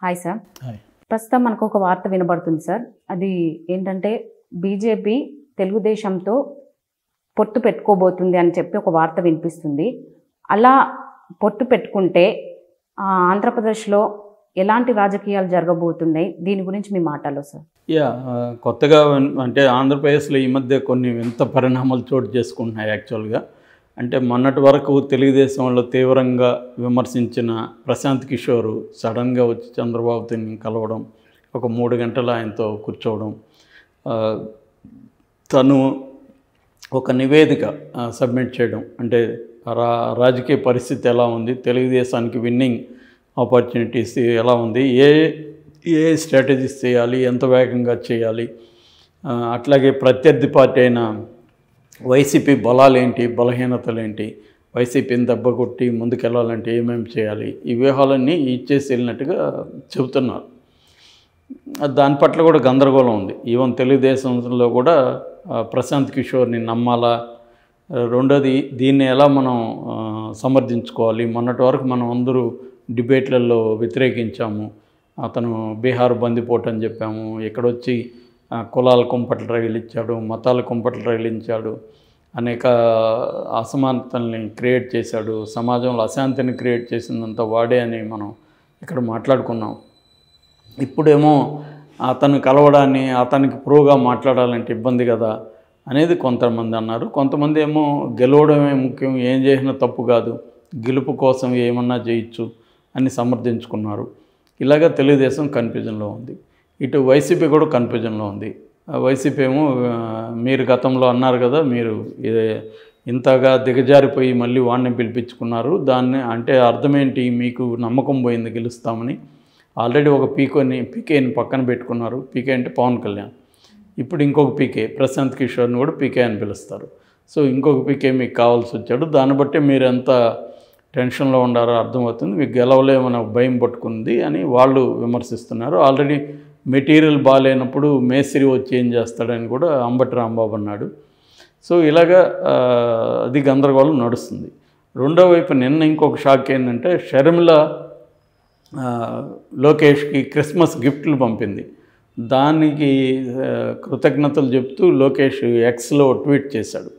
Hi sir. Hi. ప్రస్తుతం మనకు ఒక వార్త వినబడుతుంది సార్. అది ఏంటంటే బీజేపీ తెలుగుదేశంతో పొత్తు పెట్టుకోబోతుంది అని చెప్పి ఒక వార్త వినిపిస్తుంది. అలా పొత్తు పెట్టుకుంటే ఆంధ్రప్రదేశ్లో ఎలాంటి రాజకీయాలు జరగబోతున్నాయి, దీని గురించి మీ మాటలో సార్. కొత్తగా అంటే ఆంధ్రప్రదేశ్లో ఈ మధ్య కొన్ని వింత పరిణామాలు చోటు చేసుకుంటున్నాయి. యాక్చువల్గా అంటే మొన్నటి వరకు తెలుగుదేశంలో తీవ్రంగా విమర్శించిన ప్రశాంత్ కిషోర్ సడన్గా వచ్చి చంద్రబాబుతో కలవడం, ఒక 3 గంటలు ఆయనతో కూర్చోవడం, తను ఒక నివేదిక సబ్మిట్ చేయడం, అంటే రాజకీయ పరిస్థితి ఎలా ఉంది, తెలుగుదేశానికి విన్నింగ్ ఆపర్చునిటీస్ ఎలా ఉంది, ఏ స్ట్రాటజీస్ చేయాలి, ఎంత వేగంగా చేయాలి, అట్లాగే ప్రత్యర్థి పార్టీ అయిన వైసీపీ బలాలేంటి, బలహీనతలేంటి, వైసీపీని దెబ్బకొట్టి ముందుకెళ్ళాలంటే ఏమేమి చేయాలి, ఈ వ్యూహాలన్నీ ఇచ్చేసి వెళ్ళినట్టుగా చెబుతున్నారు. దాని పట్ల కూడా గందరగోళం ఉంది. ఈవెన్ తెలుగుదేశంలో కూడా ప్రశాంత్ కిషోర్ని నమ్మాలా, రెండోది దీన్ని ఎలా మనం సమర్థించుకోవాలి. మొన్నటి వరకు మనం అందరూ డిబేట్లలో వ్యతిరేకించాము, అతను బీహార్ బందిపోటు అని చెప్పాము, ఇక్కడొచ్చి కులాల కుంపట్ల రగిలించాడు, మతాల కుంపట్ల రగిలించాడు, అనేక అసమానతల్ని క్రియేట్ చేశాడు, సమాజంలో అశాంతిని క్రియేట్ చేసిందంతా వాడే అని మనం ఇక్కడ మాట్లాడుకున్నాం. ఇప్పుడేమో అతను కలవడాన్ని, అతనికి ప్రోగా మాట్లాడాలంటే ఇబ్బంది కదా అనేది కొంతమంది అన్నారు. కొంతమంది ఏమో గెలవడమే ముఖ్యం, ఏం చేసినా తప్పు కాదు, గెలుపు కోసం ఏమన్నా చేయొచ్చు అని సమర్థించుకున్నారు. ఇలాగ తెలుగుదేశం కన్ఫ్యూజన్లో ఉంది. ఇటు వైసీపీ కూడా కన్ఫ్యూజన్లో ఉంది. వైసీపీ ఏమో మీరు గతంలో అన్నారు కదా, మీరు ఇంతగా దిగజారిపోయి మళ్ళీ వాడిని పిలిపించుకున్నారు, దాన్ని అంటే అర్థమేంటి, మీకు నమ్మకం పోయింది గెలుస్తామని. ఆల్రెడీ ఒక పీకేని పక్కన పెట్టుకున్నారు. పీకే అంటే పవన్ కళ్యాణ్. ఇప్పుడు ఇంకొక పీకే ప్రశాంత్ కిషోర్ని కూడా పీకే అని పిలుస్తారు. సో ఇంకొక పీకే మీకు కావాల్సి వచ్చాడు. దాన్ని బట్టి మీరు ఎంత టెన్షన్లో ఉండారో అర్థమవుతుంది. మీకు గెలవలేమన్న భయం పట్టుకుంది అని వాళ్ళు విమర్శిస్తున్నారు. ఆల్రెడీ మెటీరియల్ బాగాలేనప్పుడు మేస్త్రి వచ్చి ఏం చేస్తాడని కూడా అంబటి రాంబాబు అన్నాడు. సో ఇలాగా అది గందరగోళం నడుస్తుంది. రెండో వైపు నిన్న ఇంకొక షాక్ ఏంటంటే షర్మిల లోకేష్కి క్రిస్మస్ గిఫ్ట్లు పంపింది. దానికి కృతజ్ఞతలు చెప్తూ లోకేష్ ఎక్స్లో ట్వీట్ చేశాడు,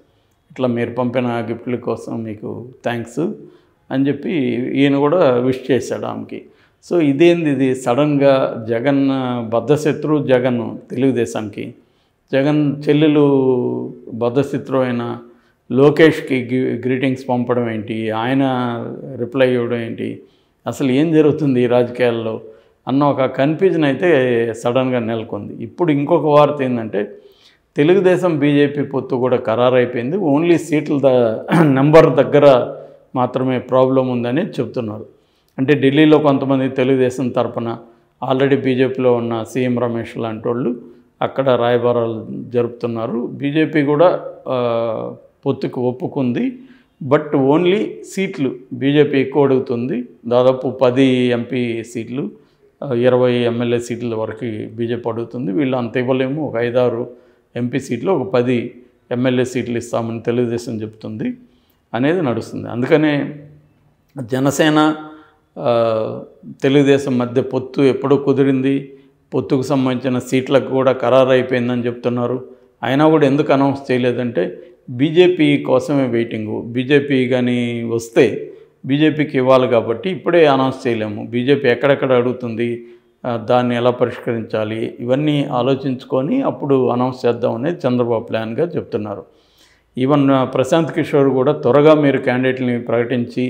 ఇట్లా మీరు పంపిన గిఫ్ట్ల కోసం మీకు థ్యాంక్స్ అని చెప్పి ఈయన కూడా విష్ చేశాడు ఆమెకి. సో ఇది సడన్గా జగన్ బద్ధశత్రు, జగన్ తెలుగుదేశానికి, జగన్ చెల్లెలు బద్ధశత్రు అయిన లోకేష్కి గ్రీటింగ్స్ పంపడం ఏంటి, ఆయన రిప్లై ఇవ్వడం ఏంటి, అసలు ఏం జరుగుతుంది ఈ రాజకీయాల్లో అన్న ఒక కన్ఫ్యూజన్ అయితే సడన్గా నెలకొంది. ఇప్పుడు ఇంకొక వార్త ఏంటంటే తెలుగుదేశం బీజేపీ పొత్తు కూడా ఖరారైపోయింది. ఓన్లీ సీట్ల నెంబర్ దగ్గర మాత్రమే ప్రాబ్లం ఉందని చెప్తున్నారు. అంటే ఢిల్లీలో కొంతమంది తెలుగుదేశం తరపున ఆల్రెడీ బీజేపీలో ఉన్న సీఎం రమేష్ లాంటి వాళ్ళు అక్కడ రాయబారాలు జరుపుతున్నారు. బీజేపీ కూడా పొత్తుకు ఒప్పుకుంది. బట్ ఓన్లీ సీట్లు బీజేపీ ఎక్కువ అడుగుతుంది. దాదాపు 10 ఎంపీ సీట్లు, 20 ఎమ్మెల్యే సీట్ల వరకు బీజేపీ అడుగుతుంది. వీళ్ళు అంత ఇవ్వలేము, ఒక 5-6 ఎంపీ సీట్లు, ఒక 10 ఎమ్మెల్యే సీట్లు ఇస్తామని తెలుగుదేశం చెప్తుంది అనేది నడుస్తుంది. అందుకనే జనసేన తెలుగుదేశం మధ్య పొత్తు ఎప్పుడో కుదిరింది, పొత్తుకు సంబంధించిన సీట్లకు కూడా ఖరారు అయిపోయిందని చెప్తున్నారు. అయినా కూడా ఎందుకు అనౌన్స్ చేయలేదంటే బీజేపీ కోసమే వెయిటింగు. బీజేపీ కానీ వస్తే బీజేపీకి ఇవ్వాలి కాబట్టి ఇప్పుడే అనౌన్స్ చేయలేము. బీజేపీ ఎక్కడెక్కడ అడుగుతుంది, దాన్ని ఎలా పరిష్కరించాలి, ఇవన్నీ ఆలోచించుకొని అప్పుడు అనౌన్స్ చేద్దామనేది చంద్రబాబు ప్లాన్గా చెప్తున్నారు. ఈవెన్ ప్రశాంత్ కిషోర్ కూడా త్వరగా మీరు క్యాండిడేట్ని ప్రకటించి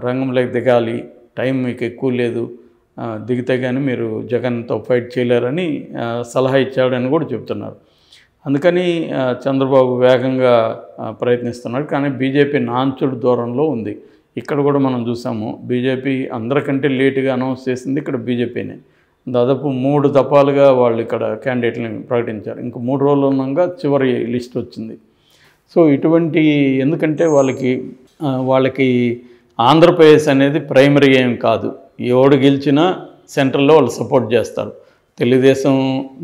రంగంలోకి దిగాలి, టైం మీకు ఎక్కువ లేదు, దిగితే కానీ మీరు జగన్తో ఫైట్ చేయలేరని సలహా ఇచ్చాడని కూడా చెప్తున్నారు. అందుకని చంద్రబాబు వేగంగా ప్రయత్నిస్తున్నాడు. కానీ బీజేపీ నాంచుడు దూరంలో ఉంది. ఇక్కడ కూడా మనం చూసాము, బీజేపీ అందరికంటే లేటుగా అనౌన్స్ చేసింది ఇక్కడ బీజేపీనే. దాదాపు 3 దఫాలుగా వాళ్ళు ఇక్కడ క్యాండిడేట్లను ప్రకటించారు. ఇంక 3 రోజులు ఉన్నాక చివరి లిస్ట్ వచ్చింది. సో ఇటువంటి ఎందుకంటే వాళ్ళకి ఆంధ్రప్రదేశ్ అనేది ప్రైమరీ ఏం కాదు. ఎవడు గెలిచినా సెంట్రల్లో వాళ్ళు సపోర్ట్ చేస్తారు. తెలుగుదేశం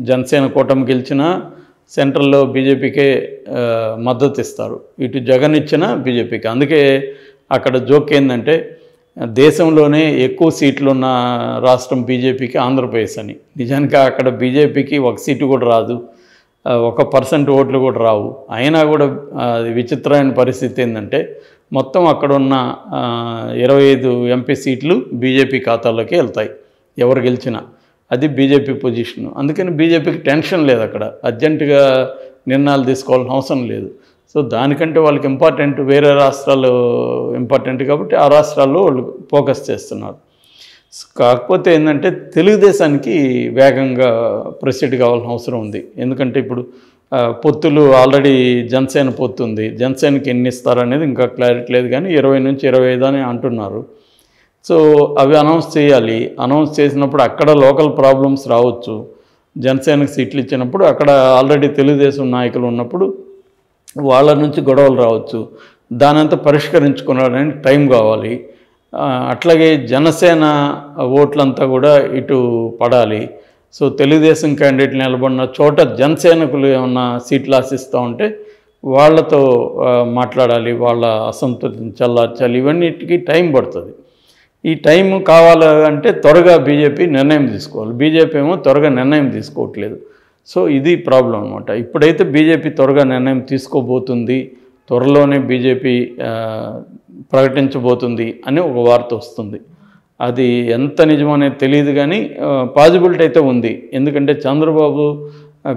జనసేన కూటమి గెలిచినా సెంట్రల్లో బీజేపీకే మద్దతు ఇస్తారు, ఇటు జగన్ ఇచ్చినా బీజేపీకి. అందుకే అక్కడ జోక్ ఏంటంటే దేశంలోనే ఎక్కువ సీట్లు ఉన్న రాష్ట్రం బీజేపీకి ఆంధ్రప్రదేశ్ అని. నిజానికి అక్కడ బీజేపీకి ఒక సీటు కూడా రాదు, 1% ఓట్లు కూడా రావు. అయినా కూడా విచిత్రమైన పరిస్థితి ఏంటంటే మొత్తం అక్కడున్న 25 ఎంపీ సీట్లు బీజేపీ ఖాతాలోకి వెళ్తాయి ఎవరు గెలిచినా. అది బీజేపీ పొజిషన్. అందుకని బీజేపీకి టెన్షన్ లేదు, అక్కడ అర్జెంటుగా నిర్ణయాలు తీసుకోవాల్సిన అవసరం లేదు. సో దానికంటే వాళ్ళకి ఇంపార్టెంట్ వేరే రాష్ట్రాలు ఇంపార్టెంట్ కాబట్టి ఆ రాష్ట్రాల్లో వాళ్ళు ఫోకస్ చేస్తున్నారు. కాకపోతే ఏంటంటే తెలుగుదేశానికి వేగంగా ప్రొసీడ్ కావాల్సిన అవసరం ఉంది. ఎందుకంటే ఇప్పుడు పొత్తులు ఆల్రెడీ జనసేన పొత్తు ఉంది. జనసేనకి ఎన్ని ఇస్తారనేది ఇంకా క్లారిటీ లేదు, కానీ 20 నుంచి 25 అని అంటున్నారు. సో అవి అనౌన్స్ చేయాలి. అనౌన్స్ చేసినప్పుడు అక్కడ లోకల్ ప్రాబ్లమ్స్ రావచ్చు. జనసేనకు సీట్లు ఇచ్చినప్పుడు అక్కడ ఆల్రెడీ తెలుగుదేశం నాయకులు ఉన్నప్పుడు వాళ్ళ నుంచి గొడవలు రావచ్చు. దానంతా పరిష్కరించుకోవడానికి టైం కావాలి. అట్లాగే జనసేన ఓట్లంతా కూడా ఇటు పడాలి. సో తెలుగుదేశం క్యాండిడేట్ నిలబడిన చోట జనసేనకులు ఏమన్నా సీట్లు ఆశిస్తూ ఉంటే వాళ్ళతో మాట్లాడాలి, వాళ్ళ అసంతృప్తిని చల్లార్చాలి. ఇవన్నిటికీ టైం పడుతుంది. ఈ టైం కావాలంటే త్వరగా బీజేపీ నిర్ణయం తీసుకోవాలి. బీజేపీ ఏమో త్వరగా నిర్ణయం తీసుకోవట్లేదు. సో ఇది ప్రాబ్లం అనమాట. ఇప్పుడైతే బీజేపీ త్వరగా నిర్ణయం తీసుకోబోతుంది, త్వరలోనే బీజేపీ ప్రకటించబోతుంది అని ఒక వార్త వస్తుంది. అది ఎంత నిజమనేది తెలియదు, కానీ పాజిబిలిటీ అయితే ఉంది. ఎందుకంటే చంద్రబాబు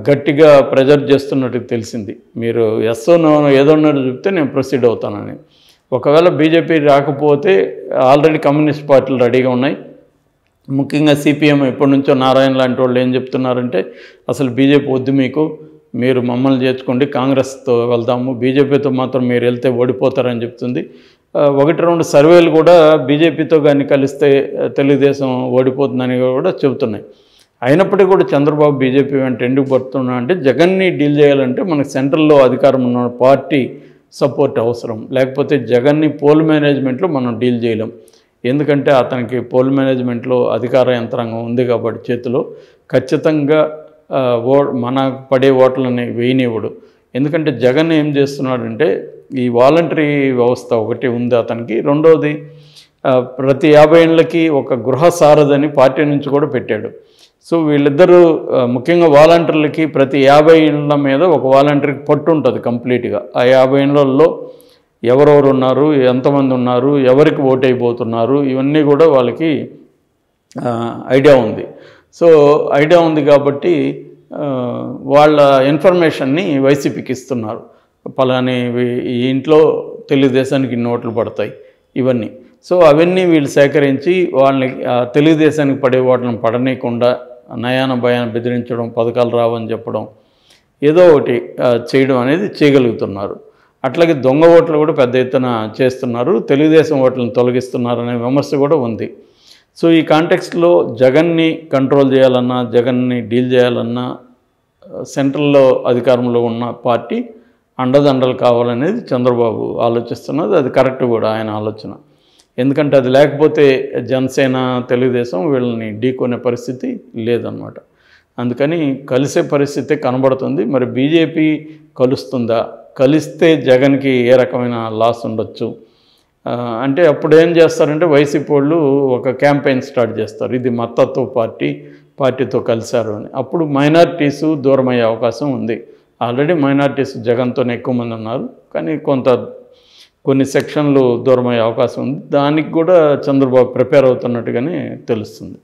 గట్టిగా ప్రెజర్ చేస్తున్నట్టు తెలిసింది. మీరు ఎస్ఓ నో ఏదోన్నట్టు చెప్తే నేను ప్రొసీడ్ అవుతానని. ఒకవేళ బీజేపీ రాకపోతే ఆల్రెడీ కమ్యూనిస్ట్ పార్టీలు రెడీగా ఉన్నాయి. ముఖ్యంగా సిపిఎం ఎప్పటి నుంచో నారాయణ లాంటి వాళ్ళు ఏం చెప్తున్నారంటే అసలు బీజేపీ వద్దు, మీరు మమ్మల్ని చేర్చుకోండి, కాంగ్రెస్తో వెళ్దాము, బీజేపీతో మాత్రం మీరు వెళ్తే ఓడిపోతారని చెప్తుంది. 1-2 సర్వేలు కూడా బీజేపీతో కానీ కలిస్తే తెలుగుదేశం ఓడిపోతుందని కూడా చెబుతున్నాయి. అయినప్పటికీ కూడా చంద్రబాబు బీజేపీ వెంట ఎందుకు పడుతున్నా అంటే జగన్ని డీల్ చేయాలంటే మనకు సెంట్రల్లో అధికారం ఉన్న పార్టీ సపోర్ట్ అవసరం. లేకపోతే జగన్ని పోల్ మేనేజ్మెంట్లో మనం డీల్ చేయలేం. ఎందుకంటే అతనికి పోల్ మేనేజ్మెంట్లో అధికార యంత్రాంగం ఉంది కాబట్టి చేతిలో ఖచ్చితంగా మన పడే ఓట్లని వేయనివ్వడు. ఎందుకంటే జగన్ ఏం చేస్తున్నాడంటే ఈ వాలంటరీ వ్యవస్థ ఒకటి ఉంది అతనికి. రెండవది ప్రతి 50 ఏళ్ళకి ఒక గృహ సారథని పార్టీ నుంచి కూడా పెట్టాడు. సో వీళ్ళిద్దరూ ముఖ్యంగా వాలంటీర్లకి ప్రతి 50 ఏళ్ళ మీద ఒక వాలంటీర్కి పట్టు ఉంటుంది కంప్లీట్గా. ఆ 50 ఏళ్ళల్లో ఎవరెవరు ఉన్నారు, ఎంతమంది ఉన్నారు, ఎవరికి ఓటు అయిపోతున్నారు, ఇవన్నీ కూడా వాళ్ళకి ఐడియా ఉంది. సో ఐడియా ఉంది కాబట్టి వాళ్ళ ఇన్ఫర్మేషన్ని వైసీపీకి ఇస్తున్నారు. పలాని ఈ ఇంట్లో తెలుగుదేశానికి నోట్లు పడతాయి ఇవన్నీ. సో అవన్నీ వీళ్ళు సేకరించి వాళ్ళని తెలుగుదేశానికి పడే ఓట్లను పడనీయకుండా నయాన భయాన్ని బెదిరించడం, పథకాలు రావని చెప్పడం, ఏదో ఒకటి చేయడం అనేది చేయగలుగుతున్నారు. అట్లాగే దొంగ ఓట్లు కూడా పెద్ద ఎత్తున చేస్తున్నారు, తెలుగుదేశం ఓట్లను తొలగిస్తున్నారనే విమర్శ కూడా ఉంది. సో ఈ కాంటెక్స్ట్లో జగన్ని కంట్రోల్ చేయాలన్నా, జగన్ని డీల్ చేయాలన్నా సెంట్రల్లో అధికారంలో ఉన్న పార్టీ అండదండలు కావాలనేది చంద్రబాబు ఆలోచిస్తున్నది. అది కరెక్ట్ కూడా ఆయన ఆలోచన. ఎందుకంటే అది లేకపోతే జనసేన తెలుగుదేశం వీళ్ళని ఢీకొనే పరిస్థితి లేదన్నమాట. అందుకని కలిసే పరిస్థితి కనబడుతుంది. మరి బీజేపీ కలుస్తుందా, కలిస్తే జగన్కి ఏ రకమైన లాస్ ఉండొచ్చు అంటే అప్పుడు ఏం చేస్తారంటే వైసీపీ వాళ్ళు ఒక క్యాంపెయిన్ స్టార్ట్ చేస్తారు, ఇది మత్తత్వ పార్టీతో కలిశారు అని. అప్పుడు మైనారిటీసు దూరం అయ్యే అవకాశం ఉంది. ఆల్రెడీ మైనారిటీస్ జగన్తోనే ఎక్కువ మంది ఉన్నారు, కానీ కొన్ని సెక్షన్లు దూరం అయ్యే అవకాశం ఉంది. దానికి కూడా చంద్రబాబు ప్రిపేర్ అవుతున్నట్టుగానే తెలుస్తుంది.